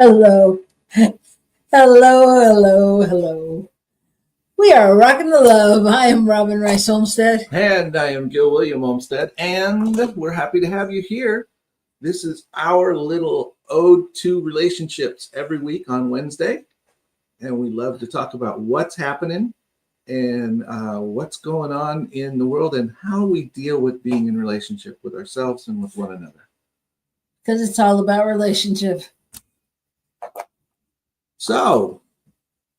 Hello. Hello. We are Rockin the Love. I am Robyn Rice Olmstead. And I am Gil William Olmstead, and we're happy to have you here. This is our little ode to relationships every week on Wednesday, and we love to talk about what's happening and what's going on in the world and how we deal with being in relationship with ourselves and with one another. Because it's all about relationship. So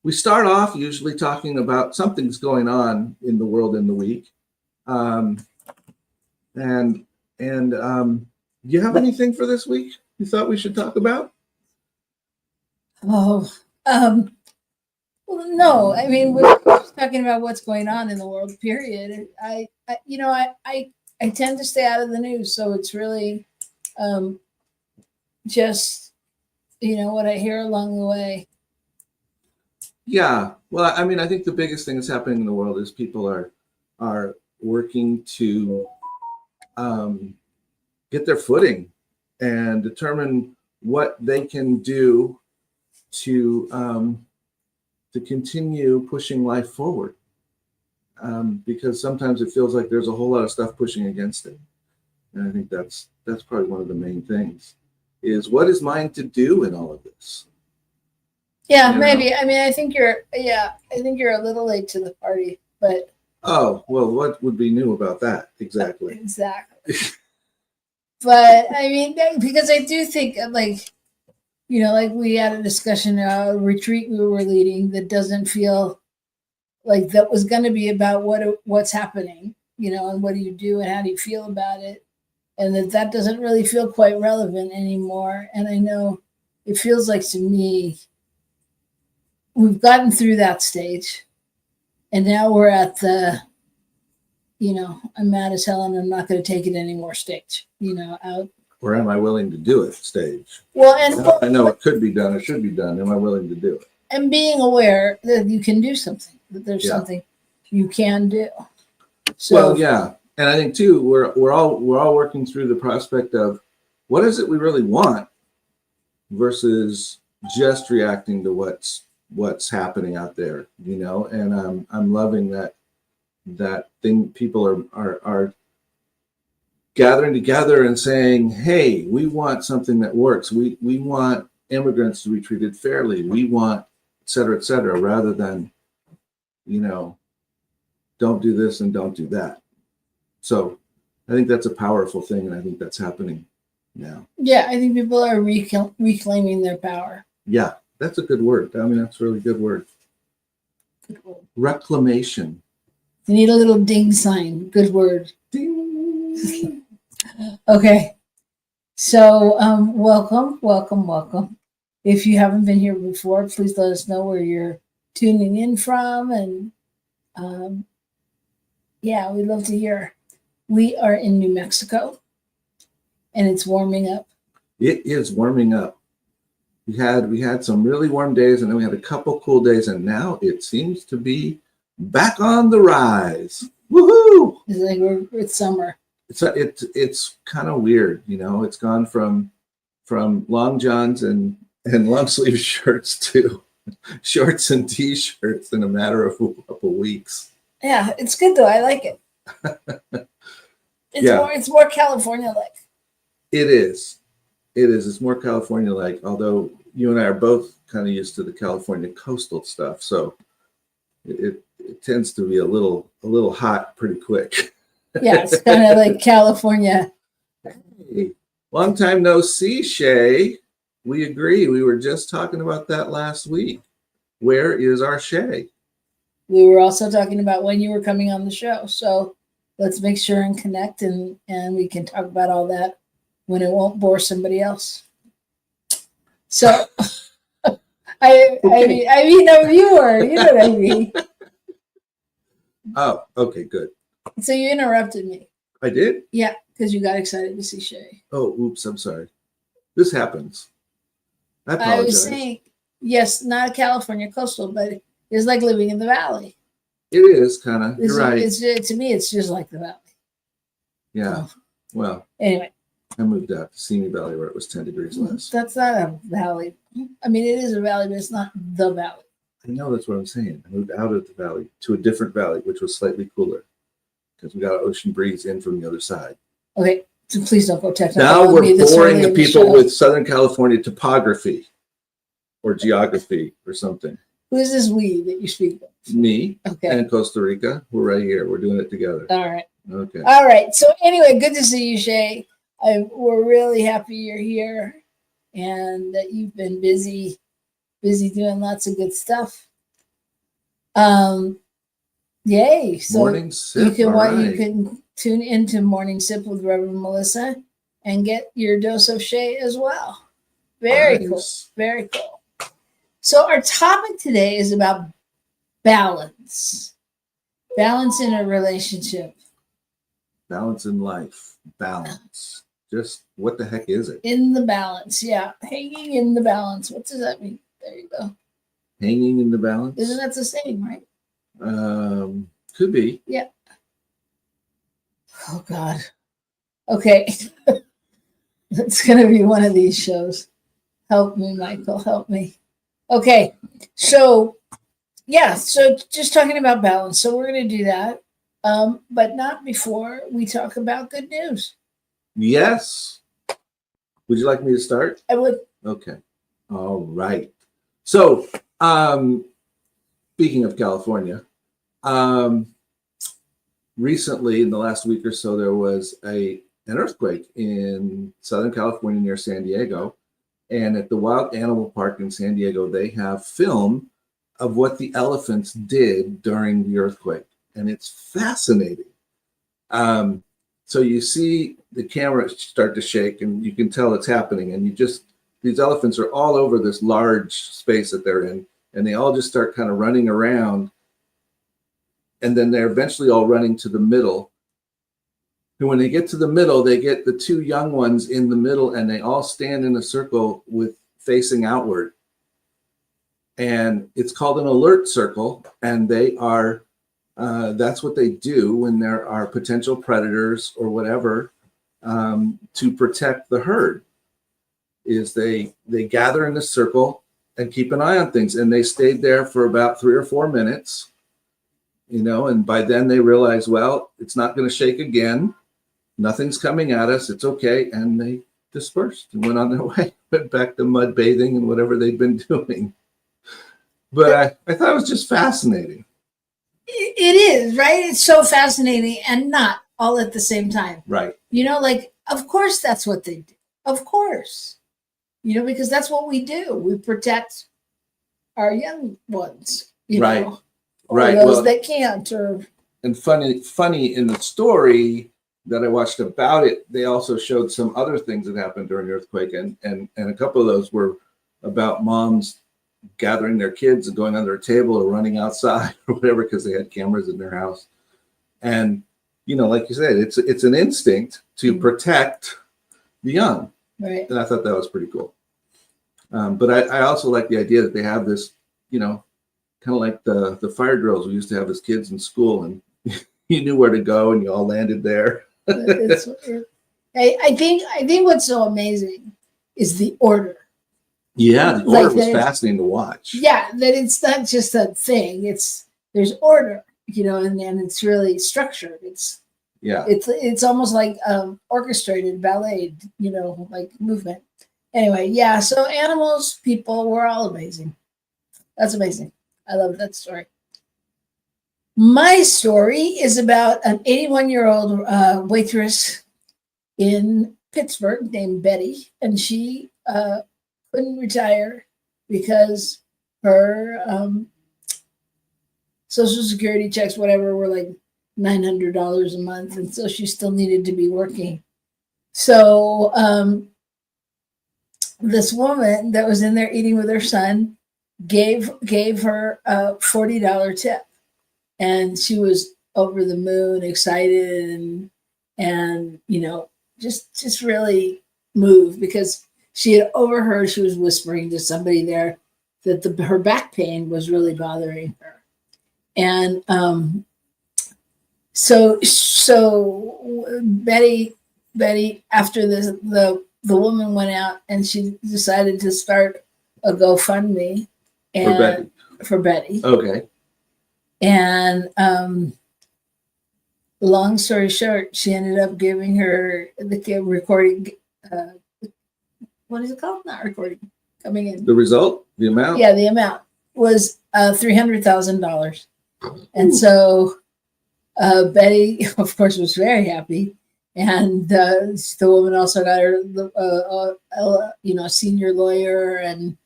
we start off usually talking about something's going on in the world in the week. Do you have anything for this week you thought we should talk about? Well, no. I mean, we're just talking about what's going on in the world, period. I tend to stay out of the news, so it's really just, what I hear along the way. Yeah. Well, I mean, I think the biggest thing that's happening in the world is people are working to get their footing and determine what they can do to continue pushing life forward. Because sometimes it feels like there's a whole lot of stuff pushing against it. And I think that's probably one of the main things is what is mine to do in all of this? Yeah, maybe. I mean, I think you're a little late to the party, but. Oh, well, what would be new about that? Exactly. But I mean, because I do think like we had a discussion, a retreat we were leading that doesn't feel like that was going to be about what's happening, and what do you do and how do you feel about it? And that doesn't really feel quite relevant anymore. And I know it feels like to me, we've gotten through that stage, and now we're at the, I'm mad as hell and I'm not going to take it anymore stage, out. Or am I willing to do it stage? Well, and I know it could be done, it should be done. Am I willing to do it? And being aware that you can do something, that there's something you can do. So, well, yeah. And I think too, we're all working through the prospect of what is it we really want versus just reacting to what's happening out there, and I'm loving that thing. People are gathering together and saying, hey, we want something that works. We want immigrants to be treated fairly. We want et cetera, rather than, don't do this and don't do that. So I think that's a powerful thing, and I think that's happening now. Yeah, I think people are reclaiming their power. Yeah. That's a good word. I mean, that's a really good word. Reclamation. You need a little ding sign. Good word. Ding. Okay. So welcome. If you haven't been here before, please let us know where you're tuning in from. And we'd love to hear. We are in New Mexico, and it's warming up. It is warming up. We had some really warm days, and then we had a couple cool days, and now it seems to be back on the rise. Woohoo! It's like it's summer. It's kind of weird, It's gone from long johns and long sleeve shirts to shorts and t-shirts in a matter of a couple weeks. Yeah, it's good though. I like it. It's more California-like. It is. It's more California-like, although you and I are both kind of used to the California coastal stuff, so it tends to be a little hot pretty quick. Yeah, it's kind of like California. Hey, long time no see, Shay. We agree. We were just talking about that last week. Where is our Shay? We were also talking about when you were coming on the show, so let's make sure and connect, and we can talk about all that when it won't bore somebody else. So, I mean, a viewer, you know what I mean. Oh, okay, good. So you interrupted me. I did? Yeah, because you got excited to see Shay. Oh, oops, I'm sorry. This happens. I apologize. I was saying, yes, not a California coastal, but it's like living in the valley. It is kind of. You're right. To me, it's just like the valley. Yeah. So, well. Anyway. I moved out to Simi Valley where it was 10 degrees less. That's not a valley. I mean, it is a valley, but it's not the valley. I know, that's what I'm saying. I moved out of the valley to a different valley, which was slightly cooler because we got an ocean breeze in from the other side. Okay, so please don't go technical. Now on we're me this boring early the in the people show. with Southern California topography or geography or something. Who is this we that you speak of? Me Okay. and Costa Rica. We're right here. We're doing it together. All right. Okay. All right. So anyway, good to see you, Shay. We're really happy you're here and that you've been busy doing lots of good stuff. Yay. So Morning Sip. you You can tune into Morning Sip with Reverend Melissa and get your dose of Shay as well. Very cool. Very cool. So our topic today is about balance. Balance in a relationship. Balance in life. Balance. Just what the heck is it? In the balance. Yeah. Hanging in the balance. What does that mean? There you go. Hanging in the balance? Isn't that the same, right? Could be. Yeah. Oh God. Okay. It's gonna be one of these shows. Help me, Michael. Help me. Okay. So yeah, so just talking about balance. So we're gonna do that. But not before we talk about good news. Yes. Would you like me to start? I would. Okay. All right. So, speaking of California, recently in the last week or so, there was an earthquake in Southern California near San Diego. And at the Wild Animal Park in San Diego, they have film of what the elephants did during the earthquake. And it's fascinating. So you see the camera start to shake and you can tell it's happening. And these elephants are all over this large space that they're in. And they all just start kind of running around. And then they're eventually all running to the middle. And when they get to the middle, they get the two young ones in the middle and they all stand in a circle with facing outward. And it's called an alert circle. And they are, that's what they do when there are potential predators or whatever to protect the herd. Is they gather in a circle and keep an eye on things. And they stayed there for about 3 or 4 minutes, and by then they realize, well, it's not going to shake again. Nothing's coming at us. It's okay. And they dispersed and went on their way, went back to mud bathing and whatever they'd been doing. But I thought it was just fascinating. It is, right? It's so fascinating and not all at the same time. Right. Of course that's what they do. Of course. Because that's what we do. We protect our young ones, right. Or right. those that can't. And funny in the story that I watched about it, they also showed some other things that happened during the earthquake. And a couple of those were about moms gathering their kids and going under a table or running outside or whatever, because they had cameras in their house. And, like you said, it's an instinct to protect the young. Right. And I thought that was pretty cool. But I also like the idea that they have this, kind of like the fire drills we used to have as kids in school, and you knew where to go and you all landed there. I think what's so amazing is the order. Yeah, the order was fascinating to watch. Yeah, that it's not just a thing. There's order, and it's really structured. It's almost like orchestrated ballet, like movement. Anyway, yeah. So animals, people, we're all amazing. That's amazing. I love that story. My story is about an 81-year-old waitress in Pittsburgh named Betty, and she couldn't retire because her Social Security checks, whatever, were like $900 a month, and so she still needed to be working. So this woman that was in there eating with her son gave her a $40 tip, and she was over the moon, excited, and just really moved, because she had overheard, she was whispering to somebody there that her back pain was really bothering her. And so Betty Betty, after the woman went out and she decided to start a GoFundMe and for Betty. Okay. And long story short, she ended up giving her the recording. What is it called? Not recording. Coming in. The result, the amount. Yeah, the amount was $300,000, and so Betty, of course, was very happy. And the woman also got her, senior lawyer and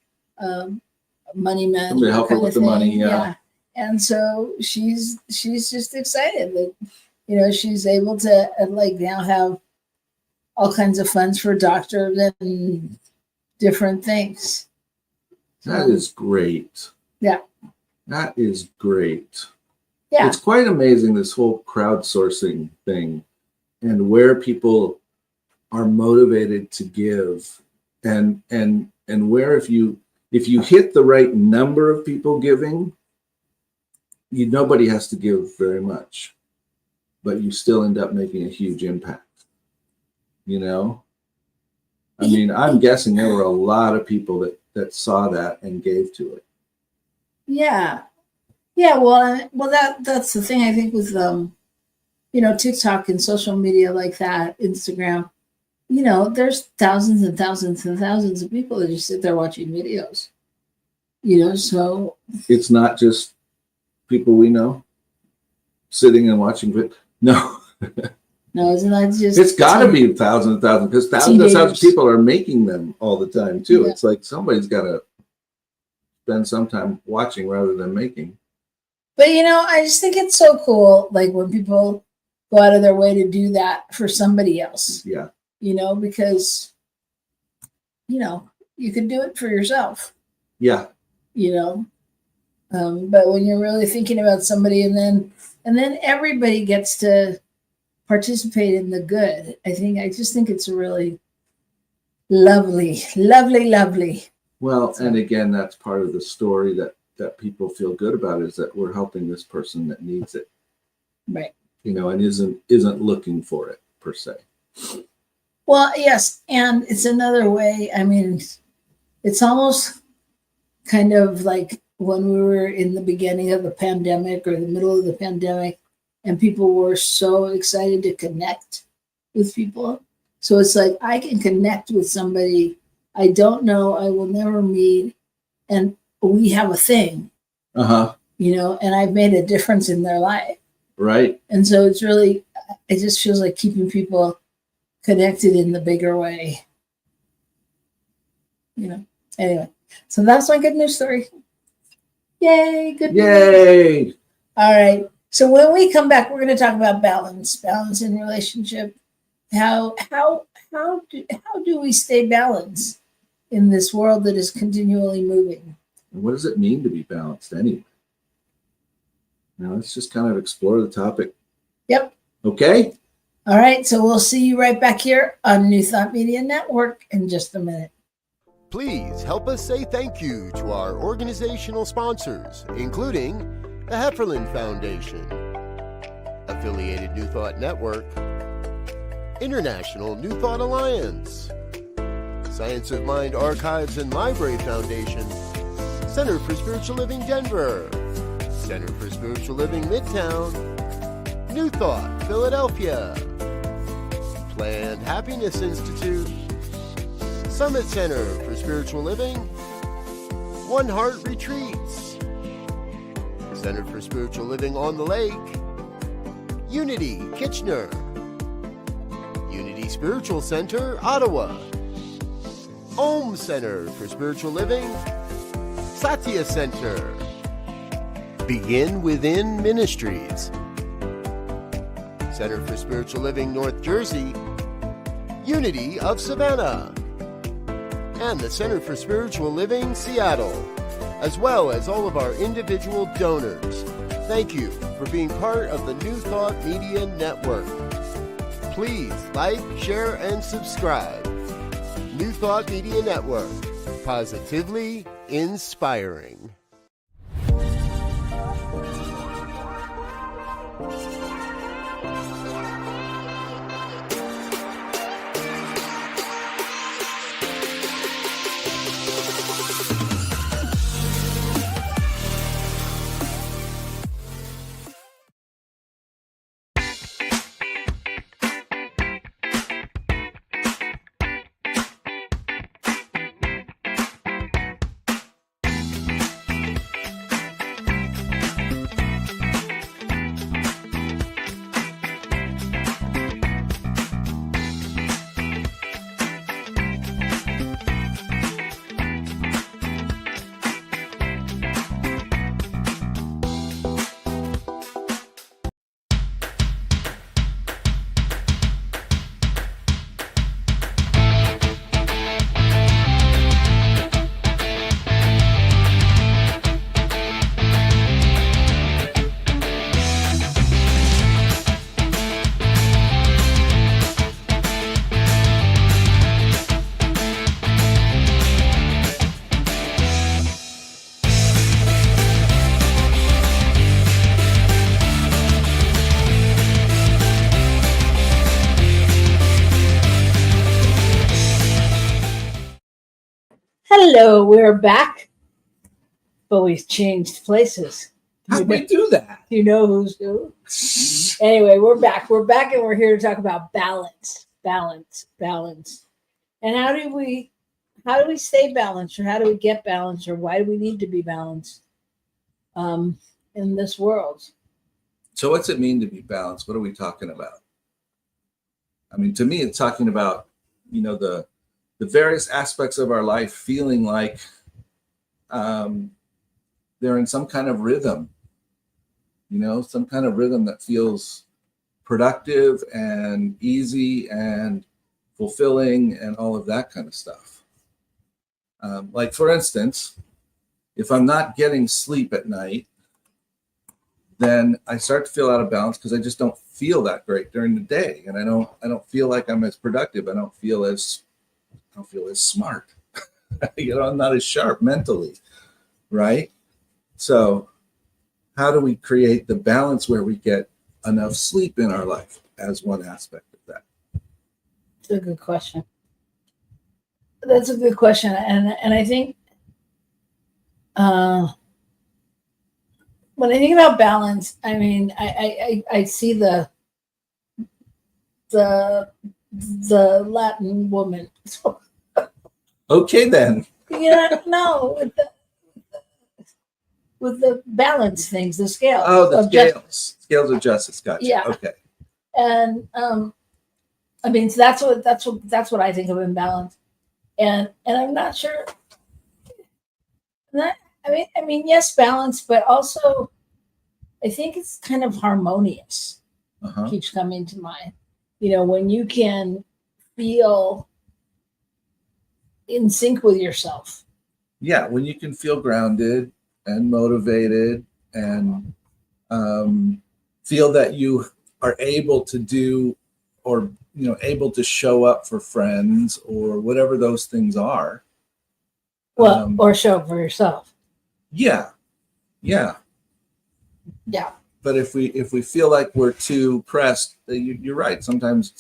money man. Somebody help her with the money, yeah. And so she's just excited that she's able to now have all kinds of funds for doctors and different things. That is great. Yeah. That is great. Yeah. It's quite amazing, this whole crowdsourcing thing and where people are motivated to give and where if you hit the right number of people giving, nobody has to give very much, but you still end up making a huge impact. I mean, I'm guessing there were a lot of people that saw that and gave to it. Yeah. Yeah. Well, that's the thing I think with, TikTok and social media like that, Instagram, there's thousands and thousands and thousands of people that just sit there watching videos, so. It's not just people we know sitting and watching it. No. No, it's not just. It's got to be thousands and thousands, because thousands and thousands of people are making them all the time too. Yeah. It's like somebody's got to spend some time watching rather than making. But I just think it's so cool, like when people go out of their way to do that for somebody else. Yeah. Because you could do it for yourself. Yeah. But when you're really thinking about somebody, and then everybody gets to participate in the good. I just think it's a really lovely, lovely, lovely. Well, and again, that's part of the story that people feel good about, is that we're helping this person that needs it. Right. And isn't looking for it per se. Well, yes. And it's another way. I mean, it's almost kind of like when we were in the beginning of the pandemic or the middle of the pandemic, and people were so excited to connect with people. So it's like, I can connect with somebody I don't know, I will never meet, and we have a thing. Uh-huh. And I've made a difference in their life. Right. And so it just feels like keeping people connected in the bigger way. Anyway, so that's my good news story. Yay, good news. Yay. All right. So when we come back, we're going to talk about balance in relationship. How do we stay balanced in this world that is continually moving? And what does it mean to be balanced anyway? Now let's just kind of explore the topic. Yep. Okay. All right. So we'll see you right back here on New Thought Media Network in just a minute. Please help us say thank you to our organizational sponsors, including the Hefferland Foundation, Affiliated New Thought Network, International New Thought Alliance, Science of Mind Archives and Library Foundation, Center for Spiritual Living Denver, Center for Spiritual Living Midtown, New Thought Philadelphia, Planned Happiness Institute, Summit Center for Spiritual Living, One Heart Retreats, Center for Spiritual Living on the Lake, Unity Kitchener, Unity Spiritual Center Ottawa, Om Center for Spiritual Living, Satya Center, Begin Within Ministries, Center for Spiritual Living North Jersey, Unity of Savannah, and the Center for Spiritual Living Seattle, as well as all of our individual donors. Thank you for being part of the New Thought Media Network. Please like, share, and subscribe. New Thought Media Network, positively inspiring. Hello, we're back, but we've changed places. How'd we do that? Do you know who's who? Anyway, we're back. We're back, and we're here to talk about balance. And how do we stay balanced, or how do we get balanced, or why do we need to be balanced in this world? So what's it mean to be balanced? What are we talking about? I mean, to me, it's talking about, the various aspects of our life feeling like they're in some kind of rhythm, some kind of rhythm that feels productive and easy and fulfilling and all of that kind of stuff. Like, for instance, if I'm not getting sleep at night, then I start to feel out of balance because I just don't feel that great during the day, and I don't feel like I'm as productive. I don't feel as smart. I'm not as sharp mentally, right? So how do we create the balance where we get enough sleep in our life as one aspect of that? It's a good question. That's a good question, and I think when I think about balance, I mean, I see the Latin woman. Okay, then. No, with the balance things, the scales. Oh, the scales of justice. Gotcha. Yeah. Okay. And I mean, so that's what I think of in balance, and I'm not sure. I mean, yes, balance, but also I think it's kind of harmonious. Keeps coming to mind. When you can feel in sync with yourself. Yeah, when you can feel grounded and motivated and feel that you are able to do, or able to show up for friends or whatever those things are. Well, or show up for yourself. Yeah. But if we feel like we're too pressed, you're right. Sometimes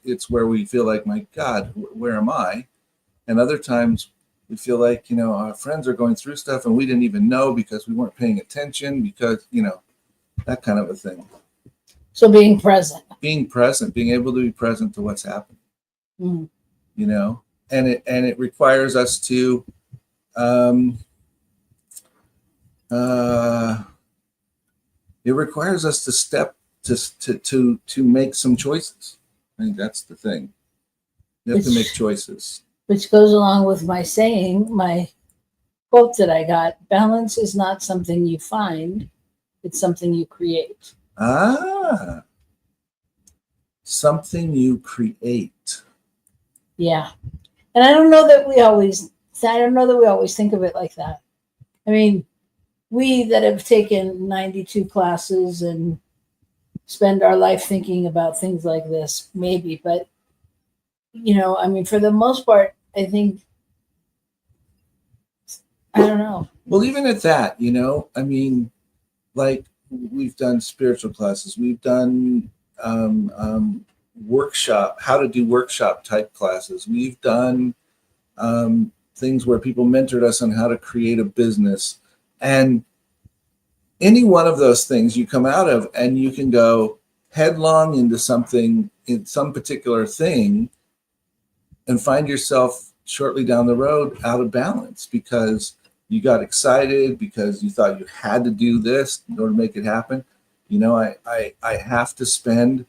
it's where we feel like, my God, where am I? And other times we feel like, our friends are going through stuff and we didn't even know because we weren't paying attention, because, that kind of a thing. So being present, being able to be present to what's happening, and it requires us to, step to make some choices. I think that's the thing. You have to make choices. Which goes along with my quote that I got: balance is not something you find, it's something you create. Something you create. Yeah. And I don't know that we always think of it like that. I mean, we that have taken 92 classes and spend our life thinking about things like this, maybe, but I mean, for the most part, I think, I don't know. Well, even at that, I mean, like, we've done spiritual classes, we've done how to do workshop type classes, we've done things where people mentored us on how to create a business, and any one of those things you come out of and you can go headlong into something, in some particular thing, and find yourself shortly down the road out of balance because you got excited, because you thought you had to do this in order to make it happen. I have to spend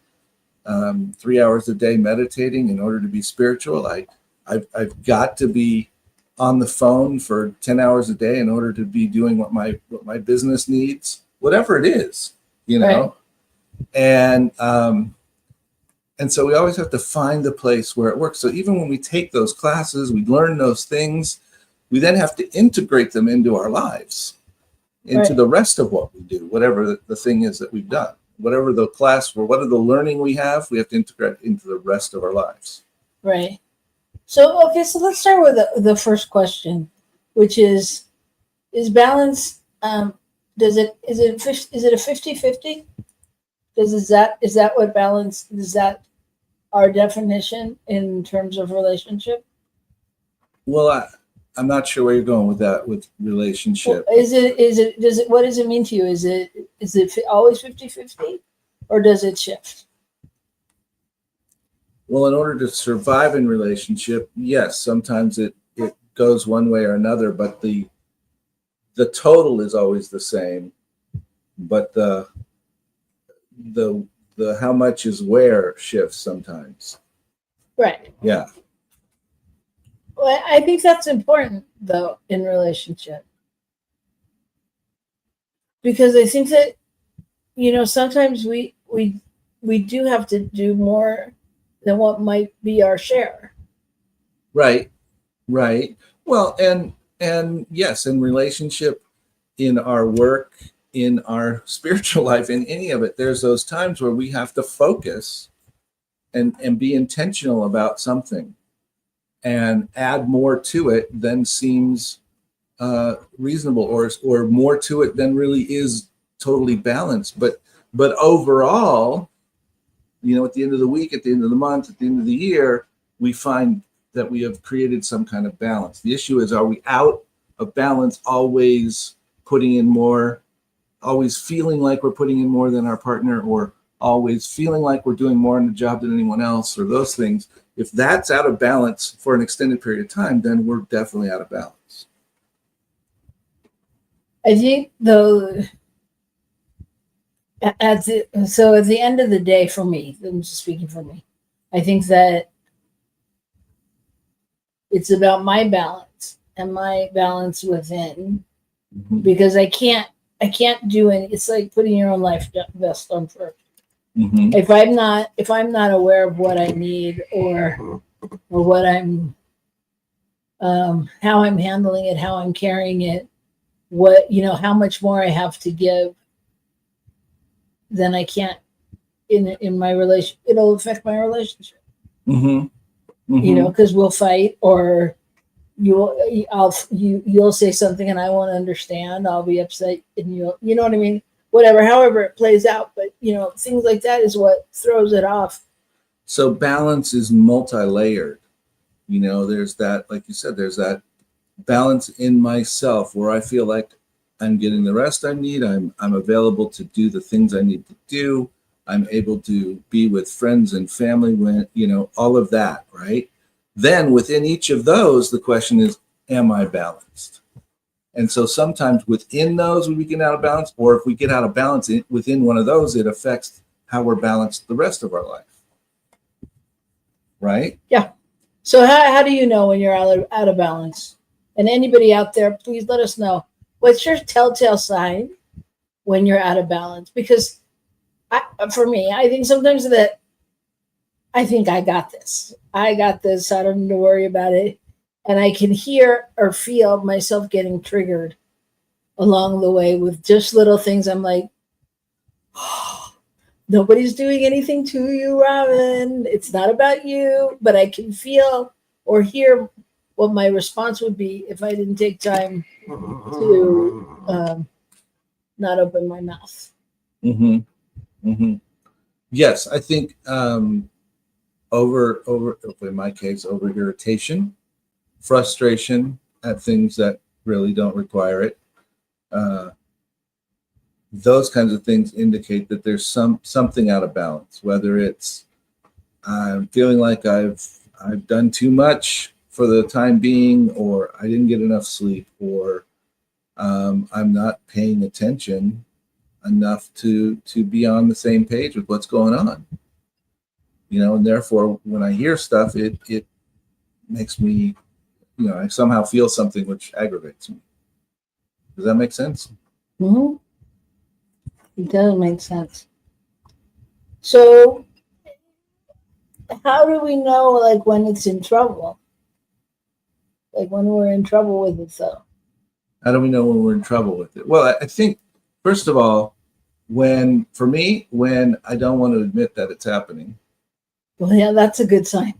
3 hours a day meditating in order to be spiritual. I've got to be on the phone for 10 hours a day in order to be doing what my business needs, whatever it is, Right. And so we always have to find the place where it works. So even when we take those classes, we learn those things, we then have to integrate them into our lives, into the rest of what we do, whatever the thing is that we've done, whatever the class or whatever the learning we have to integrate into the rest of our lives. Right. So, okay, so let's start with the first question, which is balance, is it a 50-50? Is that what balance, is that our definition in terms of relationship? Well, I'm not sure where you're going with that with relationship. Does it, what does it mean to you? Is it always 50-50 or does it shift? Well, in order to survive in relationship, yes, sometimes it goes one way or another, but the total is always the same, but the how much is where shifts sometimes. Right. Yeah. Well, I think that's important though in relationship, because I think that, you know, sometimes we do have to do more than what might be our share. Right. Well, and yes, in relationship, in our work, in our spiritual life, in any of it, there's those times where we have to focus and be intentional about something and add more to it than seems reasonable, or more to it than really is totally balanced. But overall, you know, at the end of the week, at the end of the month, at the end of the year, we find that we have created some kind of balance. The issue is, are we out of balance, always putting in more, always feeling like we're putting in more than our partner, or always feeling like we're doing more in the job than anyone else, or those things? If that's out of balance for an extended period of time, then we're definitely out of balance. I think though, at the end of the day, for me, I'm just speaking for me, I think that it's about my balance and my balance within, because I can't do any. It's like putting your own life vest on first. If I'm not aware of what I need, or what I'm how I'm handling it, how I'm carrying it, what, you know, how much more I have to give, then I can't in my relation. It'll affect my relationship. You know, because we'll fight, or you'll say something and I won't understand. I'll be upset, and you know what I mean. Whatever, however it plays out, but you know, things like that is what throws it off. So balance is multi-layered. You know, there's that, like you said, there's that balance in myself where I feel like I'm getting the rest I need. I'm available to do the things I need to do. I'm able to be with friends and family when, you know, all of that, right? Then within each of those, the question is, am I balanced? And so sometimes within those we get out of balance, or if we get out of balance within one of those, it affects how we're balanced the rest of our life. Right? Yeah. So how do you know when you're out of balance? And anybody out there, please let us know. What's your telltale sign when you're out of balance? Because for me, I think sometimes that I think I got this. I don't need to worry about it. And I can hear or feel myself getting triggered along the way with just little things. I'm like, oh, nobody's doing anything to you, Robyn. It's not about you. But I can feel or hear what my response would be if I didn't take time to not open my mouth. Yes, I think over in my case, over irritation, frustration at things that really don't require it. Those kinds of things indicate that there's something out of balance, whether it's I'm feeling like I've done too much for the time being, or I didn't get enough sleep, or I'm not paying attention enough to be on the same page with what's going on. You know, and therefore when I hear stuff, it makes me, you know, I somehow feel something which aggravates me. Does that make sense? Mm-hmm. It does make sense. So how do we know, like, when it's in trouble? Like when we're in trouble with it, though? How do we know when we're in trouble with it? Well, I think, first of all, when I don't want to admit that it's happening. Well, yeah, that's a good sign.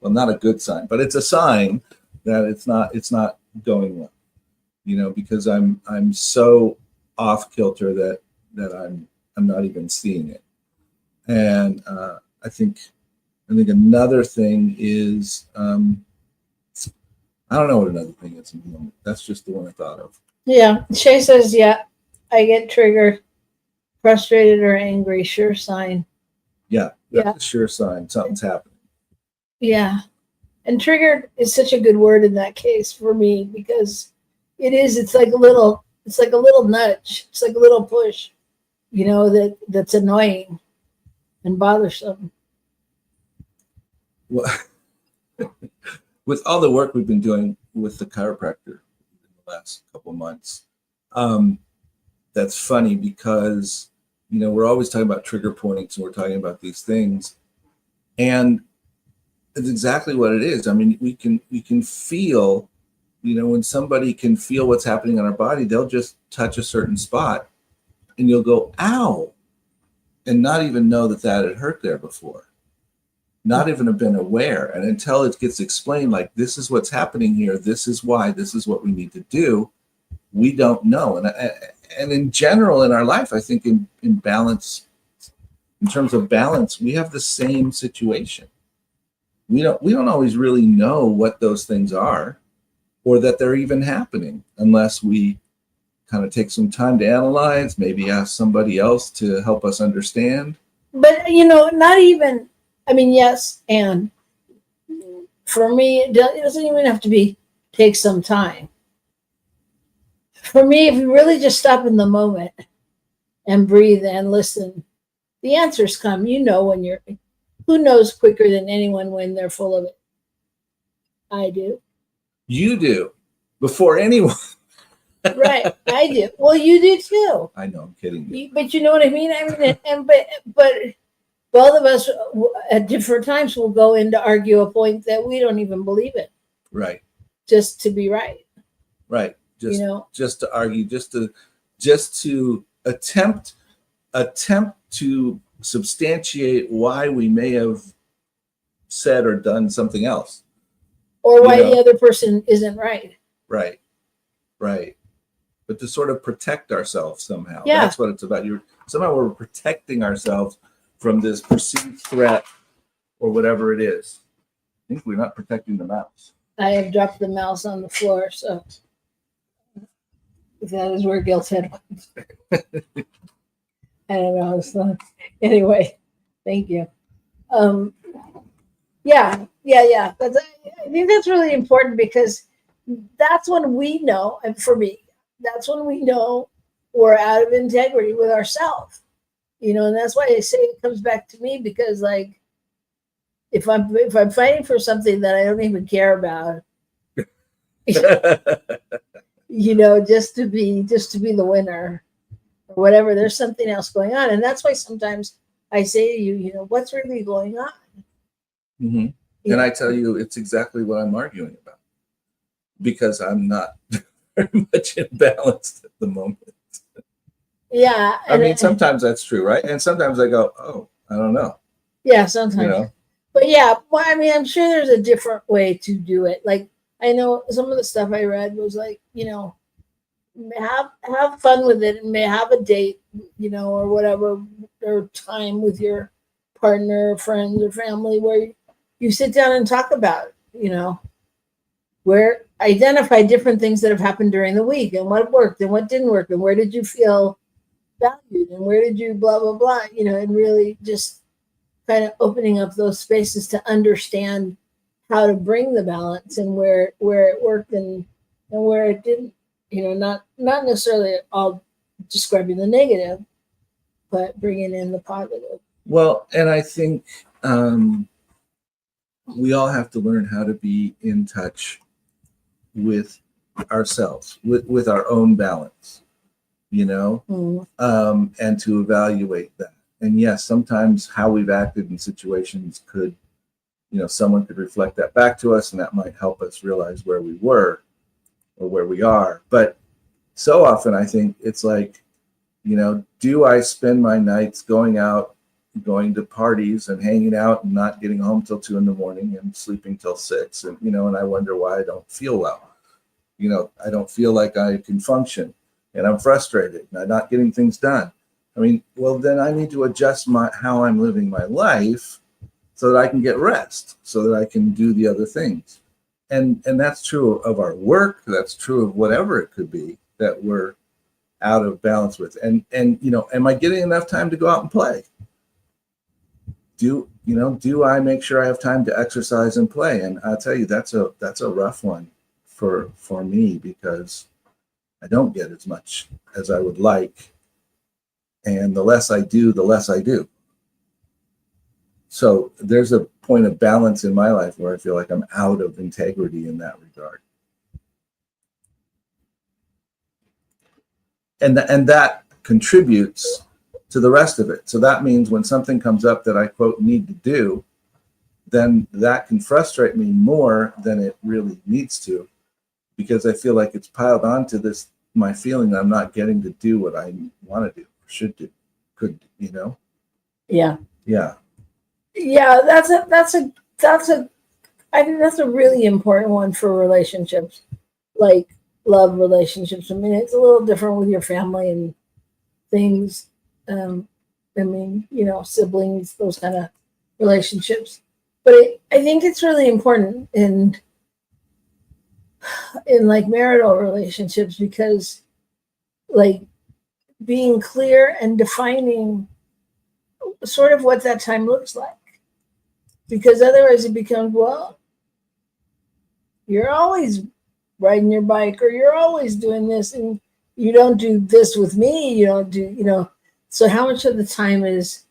Well, not a good sign, but it's a sign that it's not going well. You know, because I'm so off kilter that I'm not even seeing it. And I think another thing is I don't know what another thing is in the moment. That's just the one I thought of. Yeah. Shay says, yeah, I get triggered, frustrated, or angry. Sure sign. Yeah, that's a sure sign something's happening. Yeah. And triggered is such a good word in that case for me, because it's like a little nudge. It's like a little push, that's annoying and bothersome. Well, with all the work we've been doing with the chiropractor in the last couple of months, that's funny because, we're always talking about trigger points and we're talking about these things. And it's exactly what it is. I mean, we can feel, when somebody can feel what's happening on our body, they'll just touch a certain spot and you'll go, ow, and not even know that had hurt there before. Not even have been aware. And until it gets explained, like, this is what's happening here, this is why, this is what we need to do, we don't know. And in general, in our life, I think in balance, in terms of balance, we have the same situation. We don't always really know what those things are or that they're even happening unless we kind of take some time to analyze, maybe ask somebody else to help us understand. But, not even, yes, and for me, it doesn't even have to take some time. For me, if you really just stop in the moment and breathe and listen, the answers come. Who knows quicker than anyone when they're full of it? I do. You do, before anyone. Right, I do. Well, you do too. I know, I'm kidding you. But you know what I mean? But both of us at different times will go in to argue a point that we don't even believe in. Right. Just to be right. Right. Just to argue, just to attempt to substantiate why we may have said or done something else. Or why the other person isn't right. Right. Right. But to sort of protect ourselves somehow. Yeah. That's what it's about. Somehow we're protecting ourselves from this perceived threat or whatever it is. I think we're not protecting the mouse. I have dropped the mouse on the floor, so that is where Gil's head went. I don't know. So anyway, thank you. Yeah. I think that's really important, because that's when we know, and for me, that's when we know we're out of integrity with ourselves. And that's why I say it comes back to me, because, like, if I'm fighting for something that I don't even care about, just to be the winner or whatever, there's something else going on. And that's why sometimes I say to you, what's really going on? Mm-hmm. And I tell you, it's exactly what I'm arguing about, because I'm not very much imbalanced at the moment. Yeah. Sometimes that's true, right? And sometimes I go, oh, I don't know. Yeah, sometimes. But yeah, well, I'm sure there's a different way to do it. Like, I know some of the stuff I read was like, have fun with it, and may have a date, or whatever, or time with your partner, or friends, or family, where you sit down and talk about it, where identify different things that have happened during the week, and what worked and what didn't work, and where did you feel valued, and where did you blah, blah, blah, and really just kind of opening up those spaces to understand how to bring the balance, and where it worked and where it didn't, not necessarily all describing the negative, but bringing in the positive. Well, and I think we all have to learn how to be in touch with ourselves, with our own balance, and to evaluate that. And yes, sometimes how we've acted in situations could, someone could reflect that back to us, and that might help us realize where we were or where we are. But so often I think it's like, do I spend my nights going out, going to parties and hanging out and not getting home till 2 a.m. and sleeping till 6? And, and I wonder why I don't feel well. I don't feel like I can function, and I'm frustrated and I'm not getting things done. Well, then I need to adjust how I'm living my life so that I can get rest, so that I can do the other things. and that's true of our work. That's true of whatever it could be that we're out of balance with. And am I getting enough time to go out and play? Do I make sure I have time to exercise and play? And I'll tell you, that's a rough one for me, because I don't get as much as I would like. And the less I do, the less I do. So there's a point of balance in my life where I feel like I'm out of integrity in that regard. And that contributes to the rest of it. So that means when something comes up that I, quote, need to do, then that can frustrate me more than it really needs to, because I feel like it's piled onto this, my feeling that I'm not getting to do what I want to do, or should do, could, Yeah. Yeah. Yeah, I think that's a really important one for relationships, like love relationships. I mean, it's a little different with your family and things. Siblings, those kind of relationships. But I think it's really important in like marital relationships, because like being clear and defining sort of what that time looks like. Because otherwise it becomes, well, you're always riding your bike, or you're always doing this, and you don't do this with me. You don't do, so how much of the time is,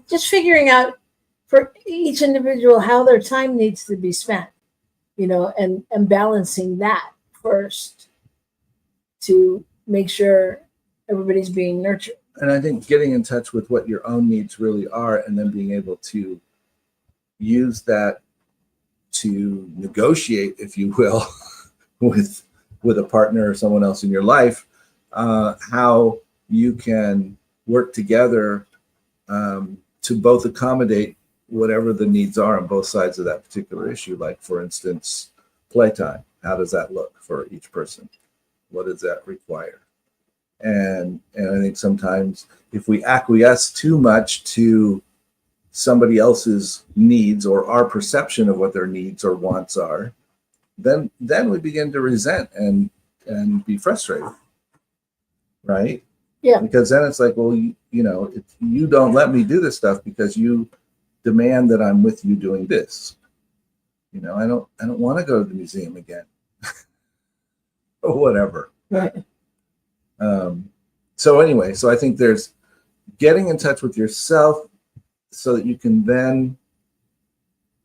just figuring out for each individual how their time needs to be spent, and balancing that first to make sure everybody's being nurtured. And I think getting in touch with what your own needs really are, and then being able to use that to negotiate, if you will, with a partner or someone else in your life, how you can work together to both accommodate whatever the needs are on both sides of that particular issue. Like, for instance, playtime. How does that look for each person? What does that require? And I think sometimes if we acquiesce too much to somebody else's needs, or our perception of what their needs or wants are, then we begin to resent and be frustrated, right? Yeah. Because then it's like, well, you don't let me do this stuff because you demand that I'm with you doing this. I don't want to go to the museum again, or whatever. Right. So anyway, so I think there's getting in touch with yourself so that you can then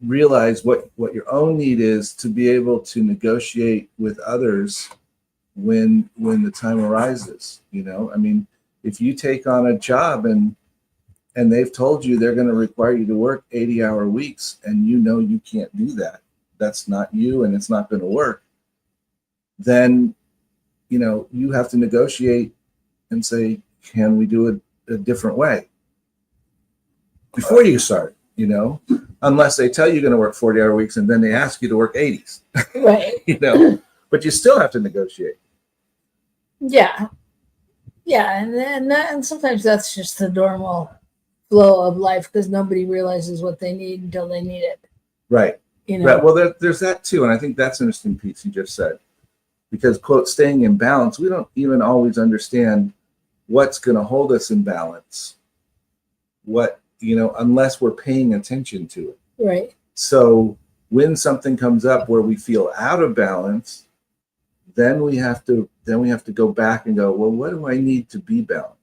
realize what your own need is, to be able to negotiate with others when the time arises. I mean, if you take on a job and they've told you they're going to require you to work 80-hour weeks, and you can't do that, that's not you and it's not going to work, then you have to negotiate and say, can we do it a different way before you start, unless they tell you you're going to work 40-hour weeks and then they ask you to work 80s, Right. But you still have to negotiate. Yeah. Yeah. And sometimes that's just the normal flow of life, because nobody realizes what they need until they need it. Right. Right. Well, there's that too. And I think that's an interesting piece you just said, because, quote, staying in balance, we don't even always understand what's going to hold us in balance, unless we're paying attention to it. Right. So when something comes up where we feel out of balance, then we have to go back and go, well, what do I need to be balanced?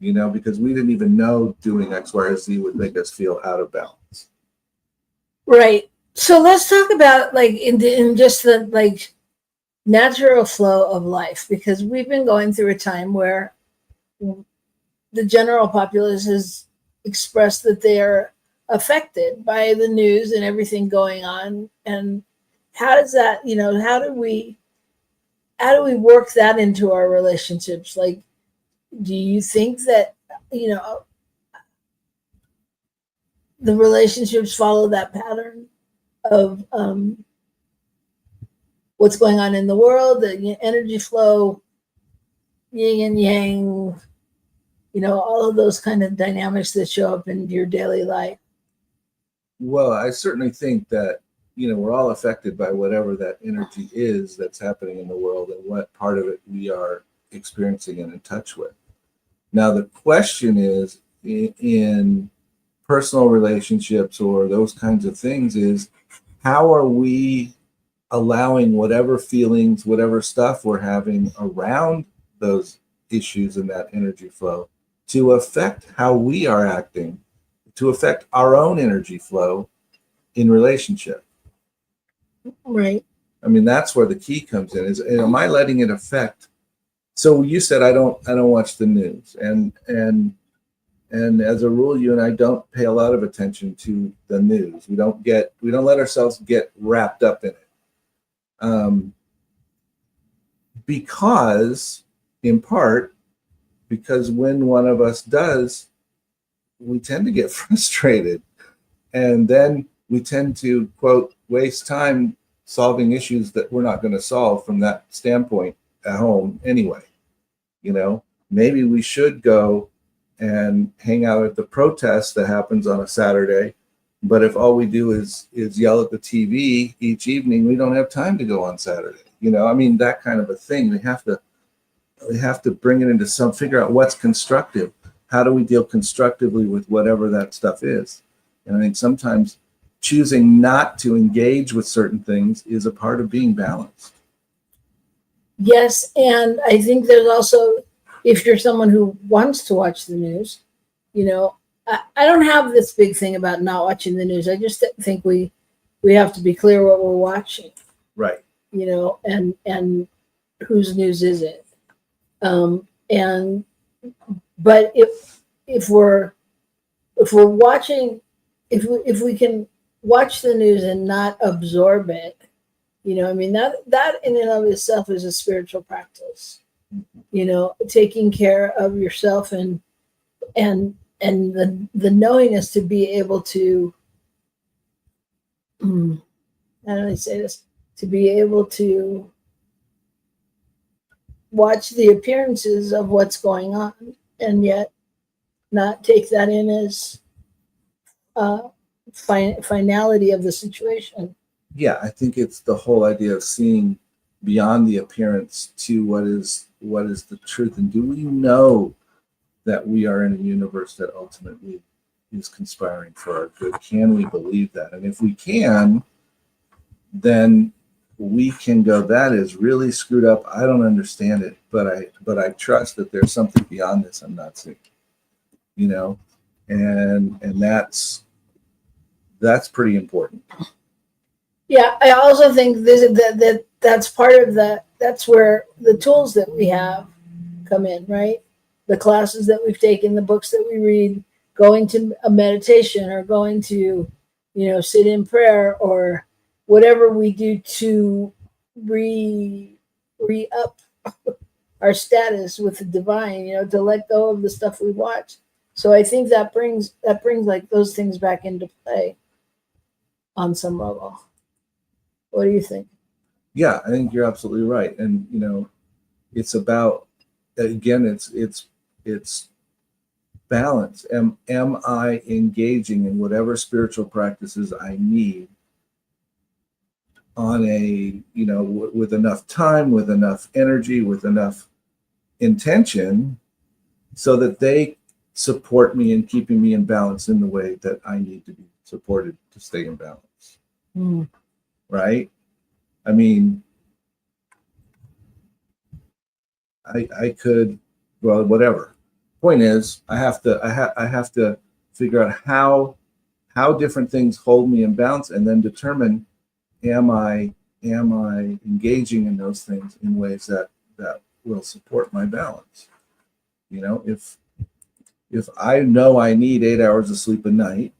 Because we didn't even know doing X, Y, or Z would make us feel out of balance. Right. So let's talk about in just the natural flow of life, because we've been going through a time where the general populace has expressed that they are affected by the news and everything going on. And how does that, how do we work that into our relationships? Like, do you think that, the relationships follow that pattern of what's going on in the world, the energy flow, yin and yang, all of those kind of dynamics that show up in your daily life? Well, I certainly think that, we're all affected by whatever that energy is that's happening in the world and what part of it we are experiencing and in touch with. Now, the question is in personal relationships or those kinds of things is, how are we allowing whatever feelings, whatever stuff we're having around those issues and that energy flow to affect how we are acting, to affect our own energy flow in relationship? Right. I mean, that's where the key comes in. Is, am I letting it affect? So you said I don't watch the news, and as a rule, you and I don't pay a lot of attention to the news. We don't let ourselves get wrapped up in it, because, in part, because when one of us does, we tend to get frustrated, and then we tend to, quote, waste time solving issues that we're not going to solve from that standpoint at home anyway. Maybe we should go and hang out at the protest that happens on a Saturday, but if all we do is yell at the TV each evening, we don't have time to go on Saturday. I mean, that kind of a thing. We have to bring it into figure out what's constructive. How do we deal constructively with whatever that stuff is? And I think sometimes choosing not to engage with certain things is a part of being balanced. Yes, and I think there's also, if you're someone who wants to watch the news, I don't have this big thing about not watching the news. I just think we have to be clear what we're watching. Right. And whose news is it? But if we're watching, if we can watch the news and not absorb it, I mean, that in and of itself is a spiritual practice. Taking care of yourself and the knowingness to be able to, how do I say this? To be able to watch the appearances of what's going on and yet not take that in as finality of the situation. Yeah, I think it's the whole idea of seeing beyond the appearance to what is the truth. And do we know that we are in a universe that ultimately is conspiring for our good? Can we believe that? And if we can, then we can go, that is really screwed up. I don't understand it, but I trust that there's something beyond this I'm not seeing. And that's pretty important. Yeah, I also think that's part of that's where the tools that we have come in, right? The classes that we've taken, the books that we read, going to a meditation or going to, sit in prayer or whatever we do to re-up our status with the divine, to let go of the stuff we watch. So I think that brings like those things back into play on some level. What do you think? Yeah, I think you're absolutely right. And, it's about, again, it's balance. Am I engaging in whatever spiritual practices I need on a, with enough time, with enough energy, with enough intention so that they support me in keeping me in balance in the way that I need to be supported to stay in balance. Right? I mean, I could, well, whatever. Point is, I have to figure out how different things hold me in balance, and then determine, am I engaging in those things in ways that will support my balance. If I know I need 8 hours of sleep a night,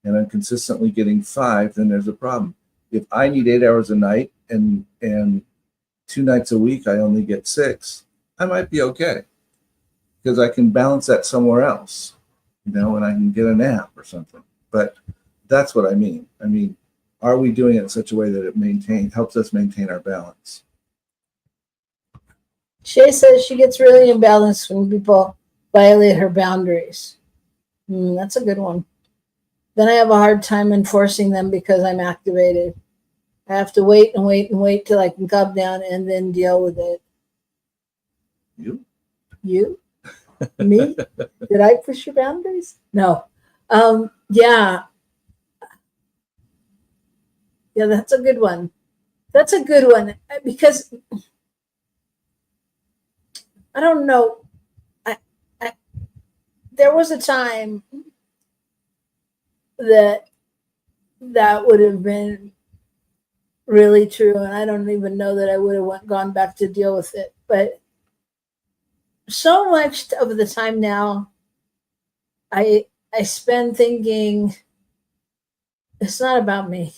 and I'm consistently getting 5, then there's a problem. If I need 8 hours a night and 2 nights a week I only get 6, I might be okay because I can balance that somewhere else, and I can get a nap or something. But that's what I mean. I mean, are we doing it in such a way that it helps us maintain our balance? Shay says she gets really imbalanced when people violate her boundaries. That's a good one. then I have a hard time enforcing them because I'm activated. I have to wait and wait and wait till I can calm down and then deal with it. You? You? Me? Did I push your boundaries? No. Yeah. Yeah, that's a good one. That's a good one because I don't know. I there was a time that would have been really true, and I don't even know that I would have gone back to deal with it. But so much of the time now, I spend thinking it's not about me.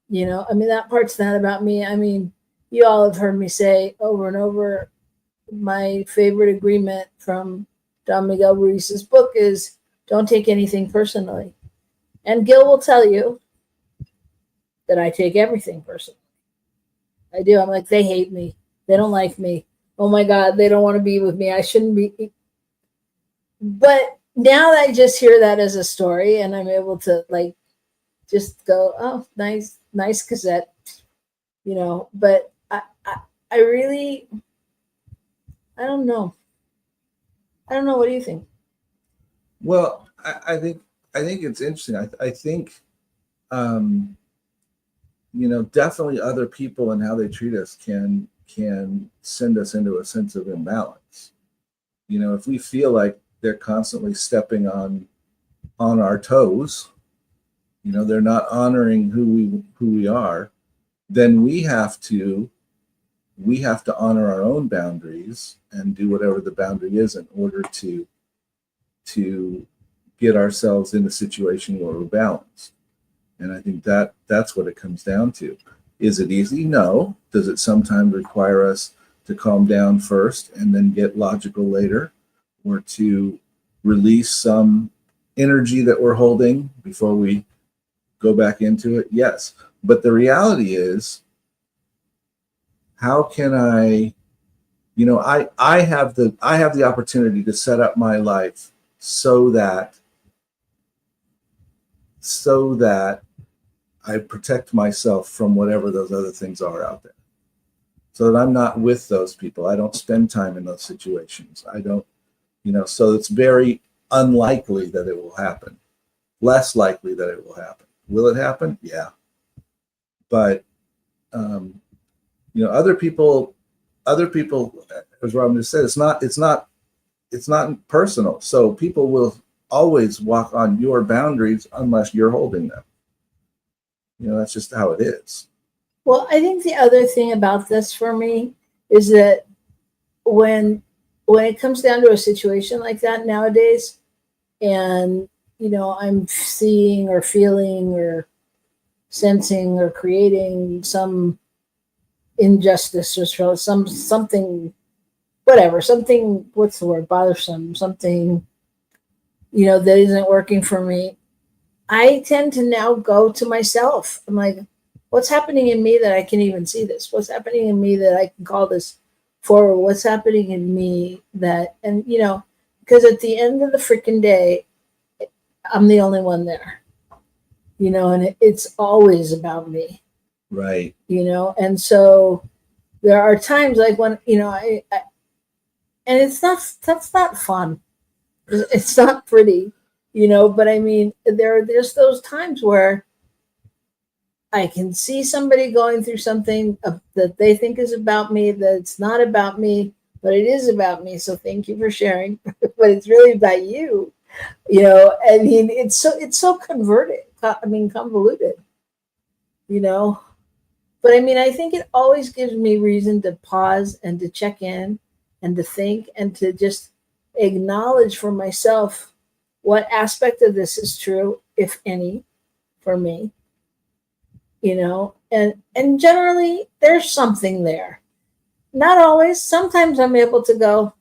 You know, I mean, that part's not about me. I mean, you all have heard me say over and over, my favorite agreement from Don Miguel Ruiz's book is don't take anything personally. And Gil will tell you that I take everything personally. I do. I'm like, they hate me. They don't like me. Oh my God, they don't want to be with me. I shouldn't be. But now that I just hear that as a story and I'm able to like just go, oh, nice cassette, you know, but I really, I don't know. I don't know. What do you think? Well, I think it's interesting. I think, you know, definitely other people and how they treat us can send us into a sense of imbalance. You know, if we feel like they're constantly stepping on our toes, you know, they're not honoring who we are, then we have to honor our own boundaries and do whatever the boundary is in order to get ourselves in a situation where we're balanced. And I think that's what it comes down to. Is it easy? No. Does it sometimes require us to calm down first and then get logical later, or to release some energy that we're holding before we go back into it? Yes. But the reality is, how can I, you know, I have the opportunity to set up my life so that I protect myself from whatever those other things are out there, so that I'm not with those people. I don't spend time in those situations. I don't, you know, so it's very unlikely that it will happen, less likely that it will happen. Will it happen? Yeah. But, you know, other people, as Robyn just said, it's not personal. So people will always walk on your boundaries unless you're holding them. You know, that's just how it is. Well, I think the other thing about this for me is that when it comes down to a situation like that nowadays, and you know, I'm seeing or feeling or sensing or creating some injustice or something, whatever, something, what's the word, bothersome, something, you know, that isn't working for me, I tend to now go to myself. I'm like, what's happening in me that I can even see this? What's happening in me that I can call this forward? What's happening in me that, and you know, because at the end of the freaking day, I'm the only one there, you know, and it's always about me. Right. You know, and so there are times like when, you know, I and that's not fun. It's not pretty, you know, but I mean, there's those times where I can see somebody going through something that they think is about me, that's not about me, but it is about me. So thank you for sharing, but it's really about you, you know. I mean, it's so convoluted, you know. But I mean, I think it always gives me reason to pause and to check in and to think and to just acknowledge for myself what aspect of this is true, if any, for me, you know, and generally there's something there. Not always. Sometimes I'm able to go,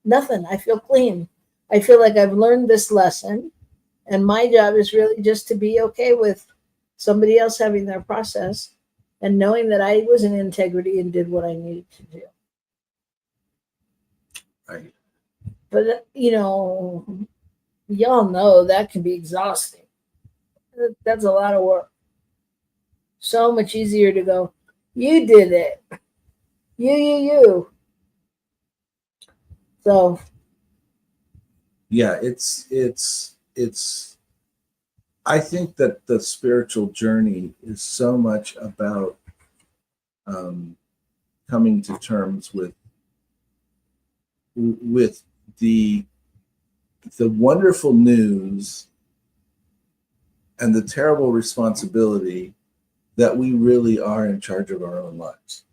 nothing. I feel clean. I feel like I've learned this lesson, and my job is really just to be okay with somebody else having their process and knowing that I was in integrity and did what I needed to do. Right. But, you know, y'all know that can be exhausting. That's a lot of work. So much easier to go, you did it. You. So yeah, I think that the spiritual journey is so much about coming to terms with the wonderful news and the terrible responsibility that we really are in charge of our own lives.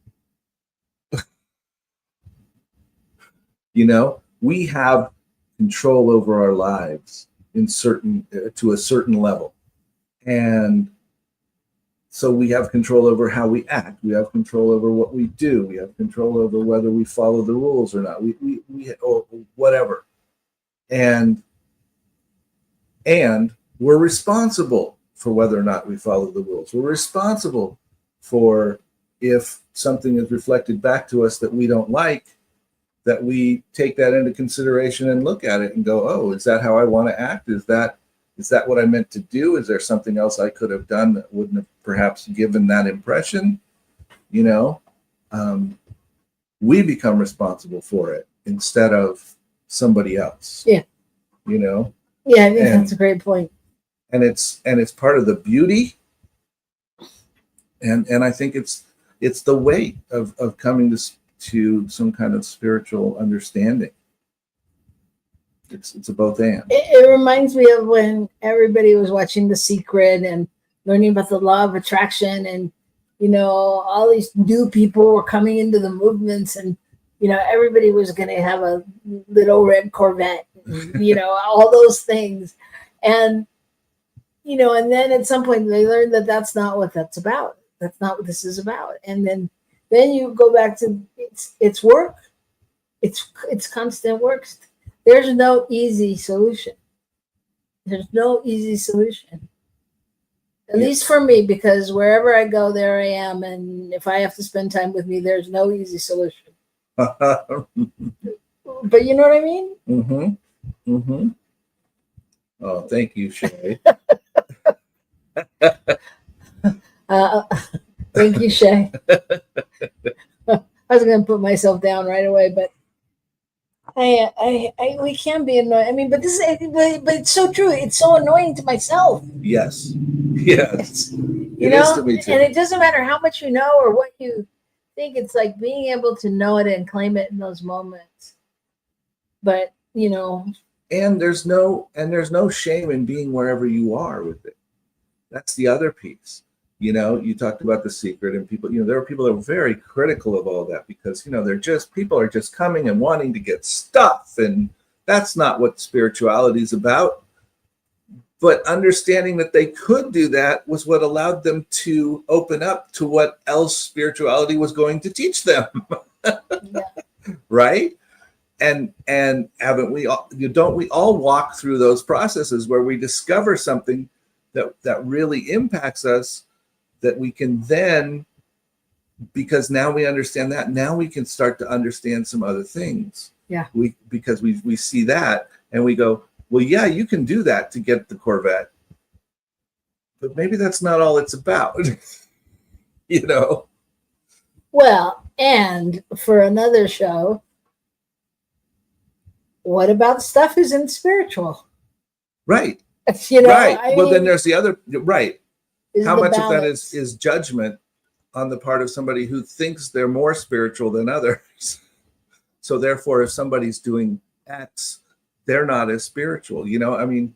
You know, we have control over our lives to a certain level. And so we have control over how we act. We have control over what we do. We have control over whether we follow the rules or not. We or whatever. And we're responsible for whether or not we follow the rules. We're responsible for if something is reflected back to us that we don't like, that we take that into consideration and look at it and go, oh, is that how I want to act? Is that what I meant to do? Is there something else I could have done that wouldn't have perhaps given that impression? You know, we become responsible for it instead of somebody else. Yeah. You know? Yeah, I think that's a great point. And it's part of the beauty. And I think it's the weight of coming to some kind of spiritual understanding. It's a both and. It reminds me of when everybody was watching The Secret and learning about the law of attraction, and you know, all these new people were coming into the movements, and you know, everybody was going to have a little red Corvette, you know, all those things. And you know, and then at some point they learned that that's not what that's about. That's not what this is about. And then you go back to it's work. It's constant work. There's no easy solution. There's no easy solution. At least for me, because wherever I go, there I am. And if I have to spend time with me, there's no easy solution. But you know what I mean? Mm-hmm. Mm-hmm. Oh, thank you, Shay. Thank you, Shay. I was going to put myself down right away, but we can be annoying. I mean, but it's so true. It's so annoying to myself. Yes. Yes. You know, and it doesn't matter how much you know or what you think. It's like being able to know it and claim it in those moments. But you know, and there's no shame in being wherever you are with it. That's the other piece. You know, you talked about The Secret, and people, you know, there are people that are very critical of all that because, you know, people are just coming and wanting to get stuff. And that's not what spirituality is about. But understanding that they could do that was what allowed them to open up to what else spirituality was going to teach them. Yeah. Right? And don't we all walk through those processes where we discover something that really impacts us, that we can then, because now we understand that, now we can start to understand some other things. Yeah. Because we see that and we go, well, yeah, you can do that to get the Corvette, but maybe that's not all it's about. You know? Well, and for another show, what about stuff isn't spiritual? Right. You know, right. Well, then there's the other, right. How much of that is judgment on the part of somebody who thinks they're more spiritual than others? So therefore, if somebody's doing X, they're not as spiritual. You know, I mean,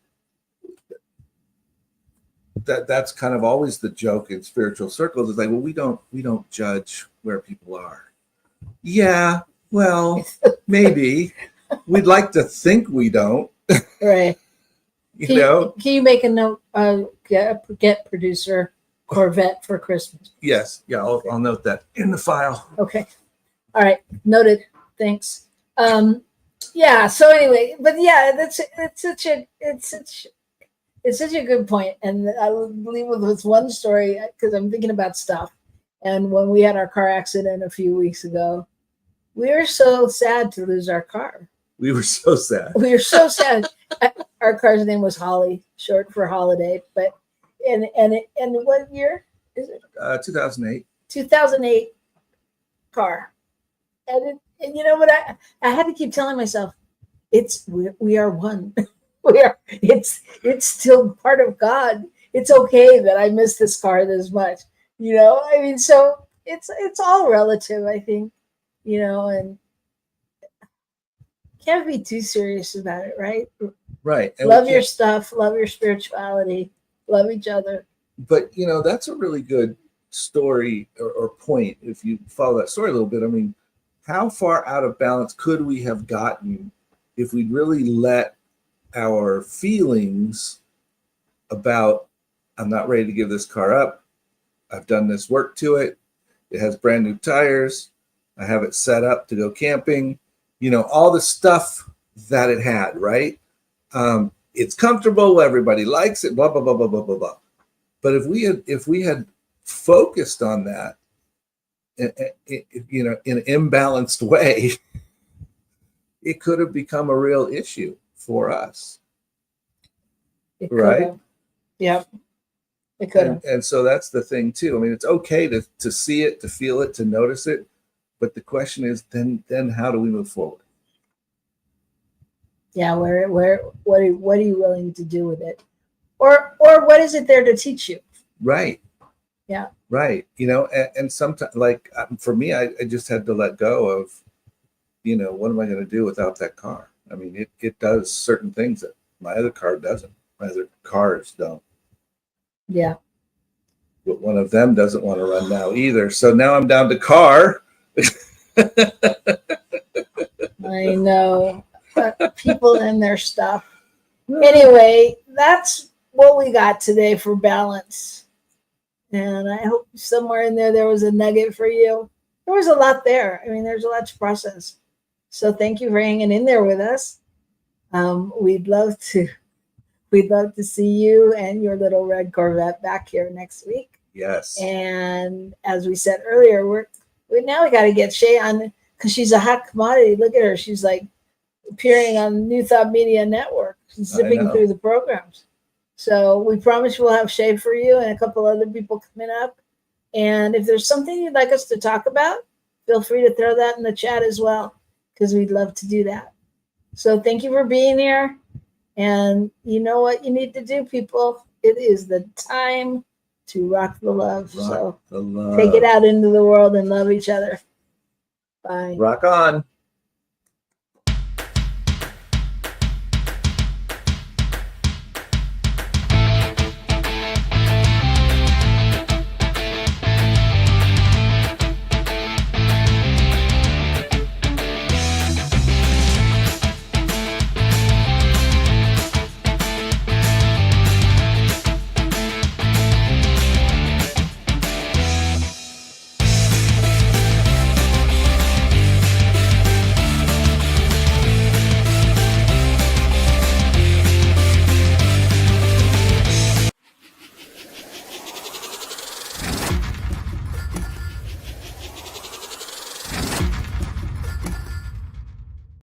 that's kind of always the joke in spiritual circles. It's like, well, we don't judge where people are. Yeah, well, maybe. We'd like to think we don't. Right. Can you make a note? Get producer Corvette for Christmas. Yes. Yeah. I'll note that in the file. Okay. All right. Noted. Thanks. Yeah. So anyway, but yeah, it's such a good point. And I will leave with this one story because I'm thinking about stuff. And when we had our car accident a few weeks ago, we were so sad to lose our car. We were so sad. We were so sad. our car's name was Holly, short for holiday. But and what year is it? 2008. 2008 car. And you know what? I had to keep telling myself, we are one. It's still part of God. It's okay that I miss this car this much. I mean, so it's all relative, I think, and can't be too serious about it, right? Right. And love your stuff, love your spirituality, love each other. But that's a really good story or point. If you follow that story a little bit, I mean, how far out of balance could we have gotten if we really let our feelings about, I'm not ready to give this car up, I've done this work to it, it has brand new tires, I have it set up to go camping, all the stuff that it had, right? It's comfortable, everybody likes it, blah blah blah blah blah blah blah. But if we had focused on that, in an imbalanced way, it could have become a real issue for us, right? Yep, it could have. And so that's the thing too. I mean, it's okay to see it, to feel it, to notice it, but the question is, then how do we move forward? Yeah, what are you willing to do with it, or what is it there to teach you? Right. Yeah. Right. And sometimes, like for me, I just had to let go of, what am I going to do without that car? I mean, it does certain things that my other car doesn't. My other cars don't. Yeah. But one of them doesn't want to run now either. So now I'm down to car. I know. People and their stuff. Anyway, that's what we got today for balance. And I hope somewhere in there was a nugget for you. There was a lot there. I mean, there's a lot to process. So thank you for hanging in there with us. We'd love to see you and your little red Corvette back here next week. Yes. And as we said earlier, we got to get Shay on, because she's a hot commodity. Look at her. She's like appearing on New Thought Media Network, zipping through the programs. So we promise we'll have Shay for you and a couple other people coming up. And if there's something you'd like us to talk about, feel free to throw that in the chat as well, because we'd love to do that. So thank you for being here. And you know what you need to do, people. It is the time to rock the love. Rock the love. Take it out into the world and love each other. Bye. Rock on.